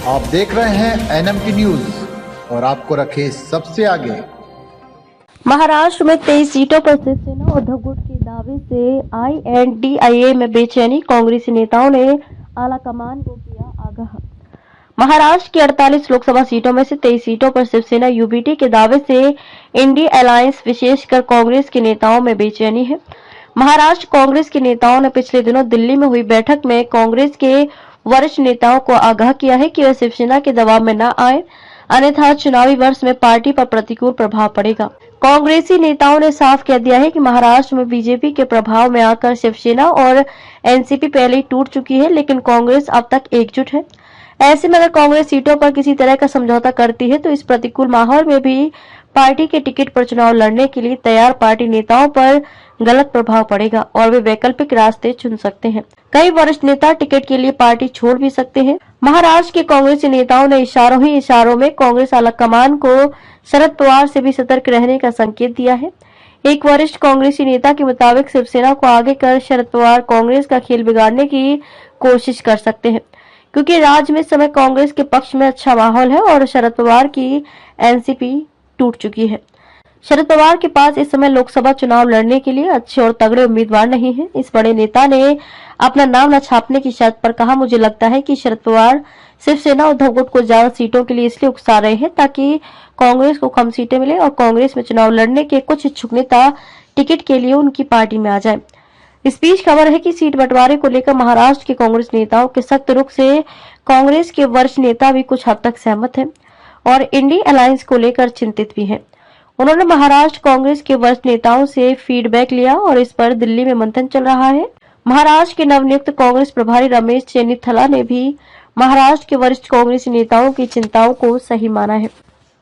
आप देख रहे हैं एनएमटी न्यूज और आपको रखे सबसे आगे। महाराष्ट्र में 23 सीटों पर शिवसेना उद्धव गुट के दावे से INDIA में बेचैनी, कांग्रेसी नेताओं ने आलाकमान को किया आगाह। महाराष्ट्र की 48 लोकसभा सीटों में से 23 सीटों पर शिवसेना UBT के दावे से इंडिया अलायंस विशेषकर कांग्रेस के नेताओं में बेचैनी है। महाराष्ट्र कांग्रेस के नेताओं ने पिछले दिनों दिल्ली में हुई बैठक में कांग्रेस के वरिष्ठ नेताओं को आगाह किया है कि वे शिवसेना के दबाव में न आए, अन्यथा चुनावी वर्ष में पार्टी पर प्रतिकूल प्रभाव पड़ेगा। कांग्रेसी नेताओं ने साफ कह दिया है कि महाराष्ट्र में बीजेपी के प्रभाव में आकर शिवसेना और एनसीपी पहले ही टूट चुकी है, लेकिन कांग्रेस अब तक एकजुट है। ऐसे में अगर कांग्रेस सीटों पर किसी तरह का समझौता करती है तो इस प्रतिकूल माहौल में भी पार्टी के टिकट पर चुनाव लड़ने के लिए तैयार पार्टी नेताओं पर गलत प्रभाव पड़ेगा और वे वैकल्पिक रास्ते चुन सकते हैं। कई वरिष्ठ नेता टिकट के लिए पार्टी छोड़ भी सकते हैं। महाराष्ट्र के कांग्रेसी नेताओं ने इशारों में कांग्रेस आलाकमान को शरद पवार से भी सतर्क रहने का संकेत दिया है। एक वरिष्ठ कांग्रेसी नेता के मुताबिक शिवसेना को आगे कर शरद पवार कांग्रेस का खेल बिगाड़ने की कोशिश कर सकते हैं, क्योंकि राज्य में इस समय कांग्रेस के पक्ष में अच्छा माहौल है और शरद पवार की एनसीपी टूट चुकी है। शरद पवार के पास इस समय लोकसभा चुनाव लड़ने के लिए अच्छे और तगड़े उम्मीदवार नहीं हैं। इस बड़े नेता ने अपना नाम न छापने की शर्त पर कहा, मुझे लगता है कि शरद पवार शिवसेना उद्धव गुट को ज्यादा सीटों के लिए इसलिए उकसा रहे हैं ताकि कांग्रेस को कम सीटें मिले और कांग्रेस में चुनाव लड़ने के कुछ इच्छुक नेता टिकट के लिए उनकी पार्टी में आ जाए। इस बीच खबर है कि सीट बंटवारे को लेकर महाराष्ट्र के कांग्रेस नेताओं के सख्त रुख से कांग्रेस के वरिष्ठ नेता भी कुछ हद तक सहमत हैं और इंडिया अलायंस को लेकर चिंतित भी हैं। उन्होंने महाराष्ट्र कांग्रेस के वरिष्ठ नेताओं से फीडबैक लिया और इस पर दिल्ली में मंथन चल रहा है। महाराष्ट्र के नवनियुक्त कांग्रेस प्रभारी रमेश चेन्निथला ने भी महाराष्ट्र के वरिष्ठ कांग्रेसी नेताओं की चिंताओं को सही माना है।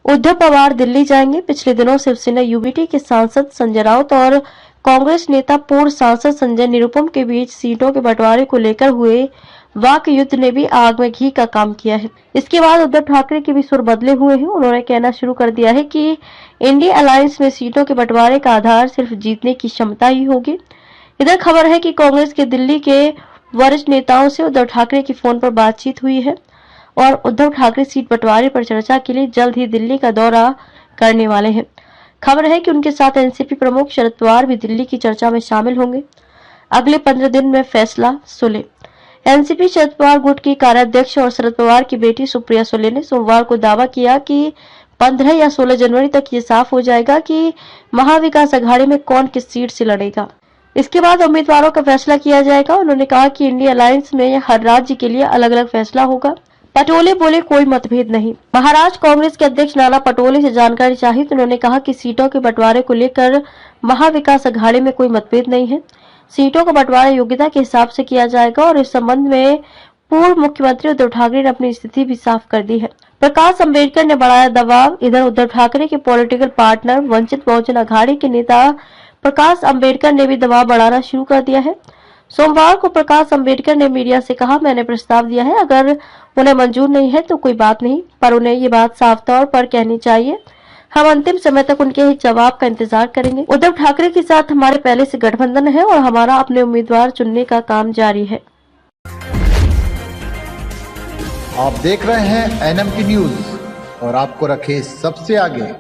उद्धव पवार दिल्ली जाएंगे। पिछले दिनों शिवसेना UBT के सांसद संजय राउत और कांग्रेस नेता पूर्व सांसद संजय निरुपम के बीच सीटों के बंटवारे को लेकर हुए वाक युद्ध ने भी आग में घी का काम किया है। इसके बाद उद्धव ठाकरे के भी सुर बदले हुए हैं। उन्होंने कहना शुरू कर दिया है कि इंडिया अलायंस में सीटों के बंटवारे का आधार सिर्फ जीतने की क्षमता ही होगी। इधर खबर है कि कांग्रेस के दिल्ली के वरिष्ठ नेताओं से उद्धव ठाकरे की फोन पर बातचीत हुई है और उद्धव ठाकरे सीट बंटवारे पर चर्चा के लिए जल्द ही दिल्ली का दौरा करने वाले हैं। खबर है कि उनके साथ एनसीपी प्रमुख शरद पवार भी दिल्ली की चर्चा में शामिल होंगे। अगले 15 दिन में फैसला सुले। एनसीपी शरद पवार गुट की कार्याध्यक्ष और शरद पवार की बेटी सुप्रिया सुले ने सोमवार को दावा किया कि 15 या 16 जनवरी तक ये साफ हो जाएगा कि महाविकास अघाड़ी में कौन किस सीट से लड़ेगा। इसके बाद उम्मीदवारों का फैसला किया जाएगा। उन्होंने कहा कि इंडिया अलायंस में हर राज्य के लिए अलग अलग फैसला होगा। पटोले बोले, कोई मतभेद नहीं। महाराष्ट्र कांग्रेस के अध्यक्ष नाना पटोले से जानकारी चाहिए तो उन्होंने कहा कि सीटों के बंटवारे को लेकर महाविकास अघाड़ी में कोई मतभेद नहीं है। सीटों का बंटवारा योग्यता के हिसाब से किया जाएगा और इस संबंध में पूर्व मुख्यमंत्री उद्धव ठाकरे ने अपनी स्थिति भी साफ कर दी है। प्रकाश अंबेडकर ने बढ़ाया दबाव। इधर उद्धव ठाकरे के पॉलिटिकल पार्टनर वंचित बहुजन अघाड़ी के नेता प्रकाश अंबेडकर ने भी दबाव बढ़ाना शुरू कर दिया है। सोमवार को प्रकाश अंबेडकर ने मीडिया से कहा, मैंने प्रस्ताव दिया है, अगर उन्हें मंजूर नहीं है तो कोई बात नहीं, पर उन्हें ये बात साफ तौर पर कहनी चाहिए। हम अंतिम समय तक उनके ही जवाब का इंतजार करेंगे। उद्धव ठाकरे के साथ हमारे पहले से गठबंधन है और हमारा अपने उम्मीदवार चुनने का काम जारी है। आप देख रहे हैं एनएमटी न्यूज और आपको रखे सबसे आगे।